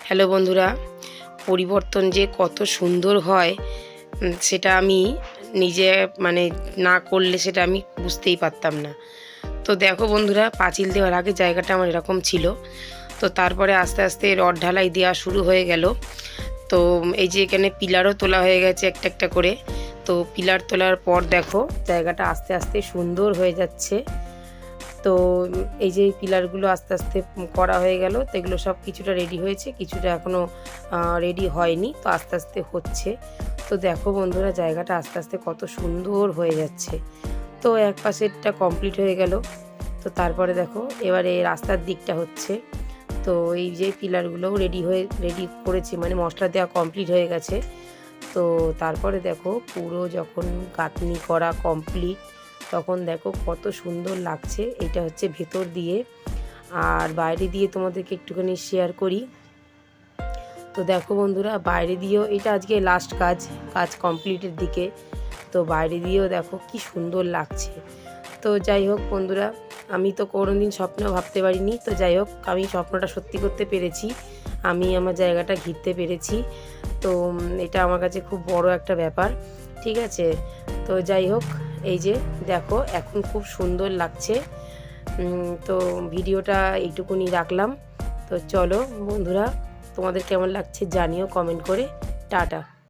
Hello বন্ধুরা, পরিবর্তন যে কত সুন্দর হয় সেটা আমি নিজে না করলে সেটা আমি বুঝতেই পারতাম না। তো দেখো বন্ধুরা, পাঁচিল দেওয়ার আগে জায়গাটা আমার এরকম ছিল। তো তারপরে আস্তে আস্তে রড ঢালাই দেওয়া শুরু হয়ে গেল। তো এই যে এখানে পিলারও তোলা হয়ে গেছে একটা একটা করে। তো পিলার তোলার পর দেখো জায়গাটা আস্তে আস্তে সুন্দর হয়ে যাচ্ছে। তো এই যে পিলারগুলো আস্তে আস্তে করা হয়ে গেল। তো এগুলো সব কিছুটা রেডি হয়েছে, কিছুটা এখনও রেডি হয়নি। তো আস্তে আস্তে হচ্ছে। তো দেখো বন্ধুরা, জায়গাটা আস্তে আস্তে কত সুন্দর হয়ে যাচ্ছে। তো এক পাশেরটা কমপ্লিট হয়ে গেল। তো তারপরে দেখো এবারে রাস্তার দিকটা হচ্ছে। তো এই যে পিলারগুলোও রেডি করেছি, মশলা দেওয়া কমপ্লিট হয়ে গেছে। তো তারপরে দেখো পুরো যখন গাঁথনি করা কমপ্লিট, তখন দেখো কত সুন্দর লাগছে। এটা হচ্ছে ভেতর দিয়ে, আর বাইরে দিয়ে তোমাদেরকে একটুখানি শেয়ার করি। তো দেখো বন্ধুরা, বাইরে দিয়েও এটা আজকে লাস্ট কাজ কমপ্লিটের দিকে। তো বাইরে দিয়েও দেখো কি সুন্দর লাগছে। তো যাই হোক বন্ধুরা, আমি তো কোনোদিন স্বপ্নেও ভাবতে পারিনি। তো যাই হোক, আমি স্বপ্নটা সত্যি করতে পেরেছি, আমি আমার জায়গাটা ঘিরতে পেরেছি। তো এটা আমার কাছে খুব বড় একটা ব্যাপার, ঠিক আছে। তো যাই হোক, এই যে দেখো এখন খুব সুন্দর লাগছে। তো ভিডিওটা এইটুকুনি রাখলাম। তো চলো বন্ধুরা, তোমাদের কেমন লাগছে জানিও কমেন্ট করে। টাটা।